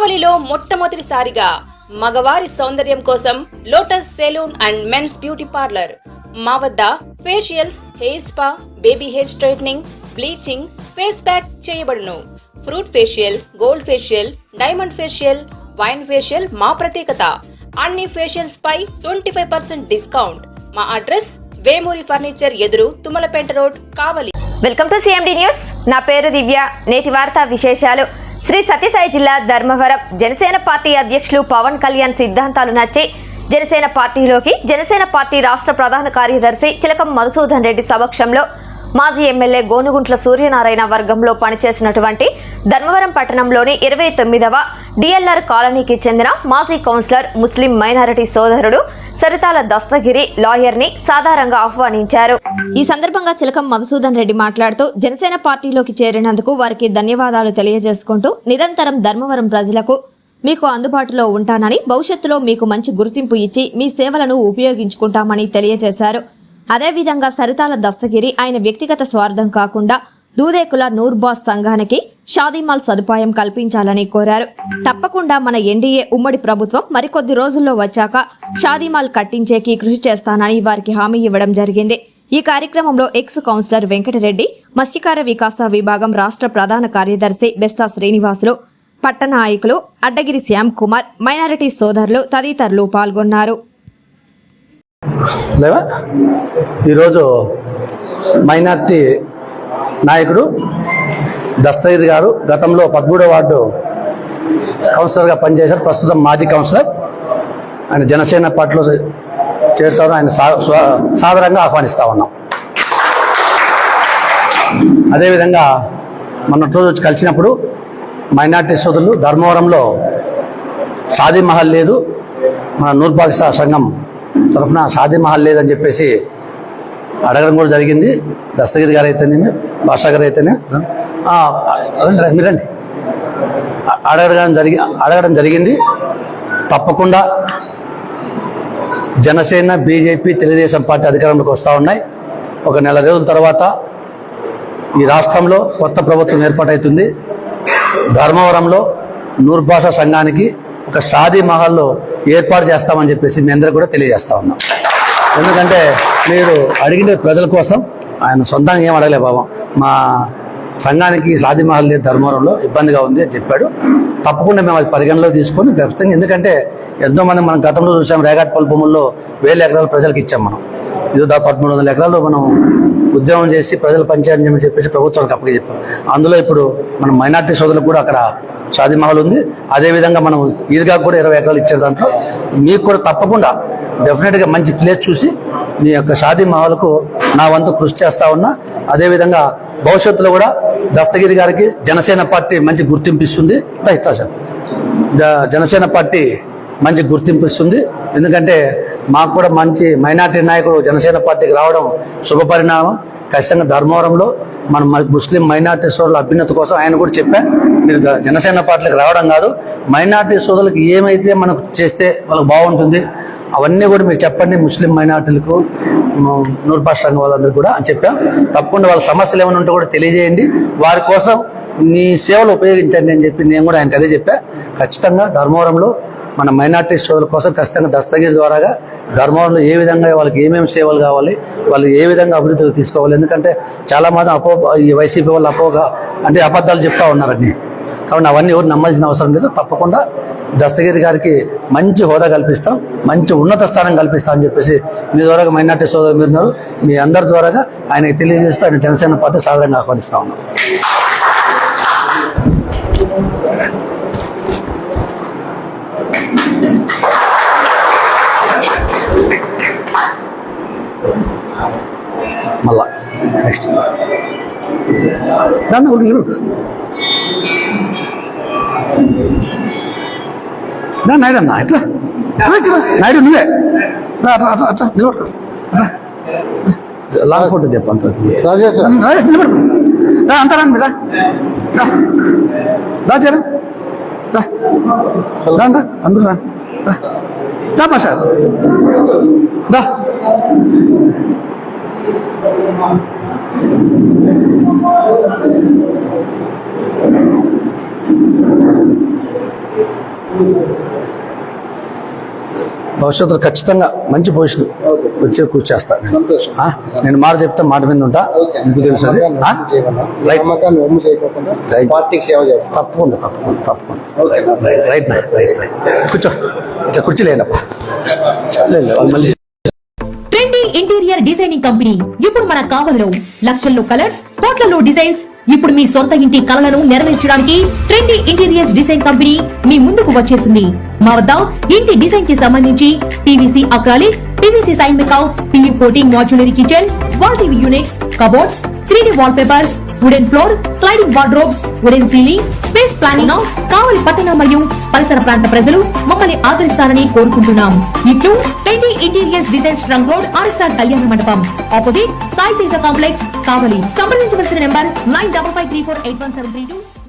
కావలిలో మొట్టమొదటిసారిగా మగవారి సౌందర్యం కోసం lotus salon and men's beauty parlour. మా వద్ద facials, hair spa, baby hair straightening, bleaching, face pack చేయబడును. Fruit facial, gold facial, diamond facial, wine facial మా ప్రత్యేకత. అన్ని ఫేషియల్స్ పై 25% డిస్కౌంట్. మా అడ్రస్ వేమూరి ఫర్నిచర్ ఎదురు, Tummalapeta road, Kavali. Welcome to CMD news. నా పేరు దివ్య. నేటి వార్తా విశేషాలు. శ్రీ సత్యసాయి జిల్లా ధర్మవరం జనసేన పార్టీ అధ్యక్షులు పవన్ కళ్యాణ్ సిద్ధాంతాలు నచ్చి జనసేన పార్టీలోకి జనసేన పార్టీ రాష్ట్ర ప్రధాన కార్యదర్శి చిలకం మధుసూదన్ రెడ్డి సమక్షంలో మాజీ ఎమ్మెల్యే గోనుగుంట్ల సూర్యనారాయణ వర్గంలో పనిచేసినటువంటి ధర్మవరం పట్టణంలోని 29వ డిఎల్ఆర్ కాలనీకి చెందిన మాజీ కౌన్సిలర్, ముస్లిం మైనారిటీ సోదరుడు సరితాల దస్తగిరి లాయర్ని సాధారణంగా ఆహ్వానించారు. ఈ సందర్భంగా చిలకం మధుసూదన్ రెడ్డి మాట్లాడుతూ జనసేన పార్టీలోకి చేరినందుకు వారికి ధన్యవాదాలు తెలియజేసుకుంటూ నిరంతరం ధర్మవరం ప్రజలకు మీకు అందుబాటులో ఉంటానని, భవిష్యత్తులో మీకు మంచి గుర్తింపు ఇచ్చి మీ సేవలను ఉపయోగించుకుంటామని తెలియజేశారు. అదేవిధంగా సరితాల దస్తగిరి ఆయన వ్యక్తిగత స్వార్థం కాకుండా దూదేకుల నూర్బాస్ సంఘానికి షాదీమాల్ సదుపాయం కల్పించాలని కోరారు. తప్పకుండా మన ఎన్డీఏ ఉమ్మడి ప్రభుత్వం మరికొద్ది రోజుల్లో వచ్చాక షాదీమాల్ కట్టించేకి కృషి చేస్తానని వారికి హామీ ఇవ్వడం జరిగింది. ఈ కార్యక్రమంలో ఎక్స్ కౌన్సిలర్ వెంకటరెడ్డి, మత్స్యకార వికాస విభాగం రాష్ట్ర ప్రధాన కార్యదర్శి బెస్తా శ్రీనివాసులు, పట్టణ నాయకులు అడ్డగిరి శ్యామ్ కుమార్, మైనారిటీ సోదరులు తదితరులు పాల్గొన్నారు. ఈరోజు మైనార్టీ నాయకుడు దస్తగిరి గారు గతంలో 13వ వార్డు కౌన్సిలర్గా పనిచేశారు. ప్రస్తుతం మాజీ కౌన్సిలర్. ఆయన జనసేన పార్టీలో చేరుతారు. ఆయన సాదరంగా ఆహ్వానిస్తూ ఉన్నాం. అదేవిధంగా మొన్నటి రోజు కలిసినప్పుడు మైనార్టీ సోదరులు ధర్మవరంలో షాదీ మహల్ లేదు, మన నూర్బాగ్ సంఘం తరఫున షాదీ మహల్ లేదని చెప్పేసి అడగడం కూడా జరిగింది. దస్తగిరి గారు అయితేనేమి, భాషా గారు అయితేనే మీరండి అడగడం జరిగింది. తప్పకుండా జనసేన, బీజేపీ, తెలుగుదేశం పార్టీ అధికారంలోకి వస్తూ ఉన్నాయి. ఒక నెల రోజుల తర్వాత ఈ రాష్ట్రంలో కొత్త ప్రభుత్వం ఏర్పాటవుతుంది. ధర్మవరంలో నూర్భాష సంఘానికి ఒక షాదీ మహల్లో ఏర్పాటు చేస్తామని చెప్పేసి మీ అందరూ కూడా తెలియజేస్తా ఉన్నాం. ఎందుకంటే మీరు అడిగిన ప్రజల కోసం, ఆయన సొంతంగా ఏం అడగలే బాబా, మా సంఘానికి షాదీ మహల్ లేదు ధర్మవరంలో, ఇబ్బందిగా ఉంది అని చెప్పాడు. తప్పకుండా మేము అది పరిగణలో తీసుకొని ఖచ్చితంగా, ఎందుకంటే ఎంతోమంది మనం గతంలో చూసాం, రేగాట్పల్లి భూముల్లో 1000 ఎకరాలు ప్రజలకు ఇచ్చాం. మనం ఇది 1300 ఎకరాలు మనం ఉద్యమం చేసి ప్రజలు పంచాయని చెప్పేసి ప్రభుత్వానికి అప్పచెప్పాం. అందులో ఇప్పుడు మన మైనార్టీ సోదరులకు కూడా అక్కడ షాదీ మహల్ ఉంది. అదేవిధంగా మనం ఈద్గా కూడా 20 ఎకరాలు ఇచ్చారు. దాంట్లో మీకు కూడా తప్పకుండా డెఫినెట్గా మంచి ప్లేస్ చూసి మీ యొక్క షాదీ మహల్కు నా వంతు కృషి చేస్తూ ఉన్నా. అదేవిధంగా భవిష్యత్తులో కూడా దస్తగిరి గారికి జనసేన పార్టీ మంచి గుర్తింపు ఇస్తుంది. ఇట్లా సార్, జనసేన పార్టీ మంచి గుర్తింపు ఇస్తుంది. ఎందుకంటే మాకు కూడా మంచి మైనార్టీ నాయకుడు జనసేన పార్టీకి రావడం శుభపరిణామం. ఖచ్చితంగా ధర్మవరంలో మన ముస్లిం మైనార్టీ సోదరుల అభ్యున్నతి కోసం ఆయన కూడా చెప్పా, మీరు జనసేన పార్టీకి రావడం కాదు, మైనార్టీ సోదరులకు ఏమైతే మనకు చేస్తే వాళ్ళకి బాగుంటుంది అవన్నీ కూడా మీరు చెప్పండి ముస్లిం మైనార్టీలకు, నూర్బాష్ సంఘం వాళ్ళందరూ కూడా అని చెప్పాం. తప్పకుండా వాళ్ళ సమస్యలు ఏమైనా ఉంటే కూడా తెలియజేయండి, వారి కోసం నీ సేవలు ఉపయోగించండి అని చెప్పి నేను కూడా ఆయనకు అదే చెప్పా. ఖచ్చితంగా ధర్మవరంలో మన మైనార్టీ సోదరుల కోసం ఖచ్చితంగా దస్తగిరి ద్వారాగా ధర్మవరంలో ఏ విధంగా వాళ్ళకి ఏమేమి సేవలు కావాలి, వాళ్ళు ఏ విధంగా అభివృద్ధికి తీసుకోవాలి. ఎందుకంటే చాలామంది ఈ వైసీపీ వాళ్ళు అంటే అబద్ధాలు చెప్తా ఉన్నారని, కాబట్టి అవన్నీ ఎవరు నమ్మాల్సిన అవసరం లేదు. తప్పకుండా దస్తగిరి గారికి మంచి హోదా కల్పిస్తాం, మంచి ఉన్నత స్థానం కల్పిస్తాం అని చెప్పేసి మీ ద్వారా మైనార్టీ సోదరులు మీరు ఉన్నారు, మీ అందరి ద్వారాగా ఆయనకి తెలియజేస్తూ ఆయన జనసేన పార్టీ సాధారణంగా ఆహ్వానిస్తా ఉన్నాం. మళ్ళా నెక్స్ట్ దాన్ని నాయుడన్నా ఎట్లా నాయుడు నువ్వే అట్లా నిలబడు, లాంగ్ ఫోటో చెప్పంత రాజేష్ నిలబడు అంతా రండి మీరా రాజారా రా అందరూ రా బా సార్ రా. భవిష్యత్తులో ఖచ్చితంగా మంచి పొజిషన్ వచ్చే కృషి చేస్తాను. సంతోషం. నేను మాట చెప్తే మాట మీద ఉంటా, మీకు తెలుసు అది. రైట్. నమ్మకాన్ని ఒమ్ము చేయకుండా రైట్. పార్టీకి సేవ చేస్తాం. తప్పకుండా రైట్ కూర్చో, ఇట్లా కుర్చీ లేనప్పా. మళ్ళీ ట్రెండీ ఇంటీరియర్ డిజైనింగ్ కంపెనీ ఇప్పుడు మన కావలిలో లక్షల్లో కలర్స్, కోట్లలో డిజైన్స్. ఇప్పుడు మీ సొంత ఇంటి కలలను నెరవేర్చడానికి ట్రెండీ ఇంటీరియర్స్ డిజైన్ కంపెనీ మీ ముందుకు వచ్చేసింది. మా వద్ద ఇంటి డిజైన్ కి సంబంధించి PVC acrylic, PVC sign make out, PU coating, modular kitchen, wall TV units, cupboards, 3D wall papers, wooden floor, sliding wardrobes, wooden ceiling, space planning. Kavali పట్టణ మరియు పరిసర ప్రాంత ప్రజలు మమ్మల్ని ఆదరిస్తారని కోరుకుంటున్నాం. ఇట్లు trendy interiors designs trunk road, RSR Kalyana Mandapam, opposite Sai Teja complex, Kavali. సంప్రదించవలసిన నెంబర్ 9553481732.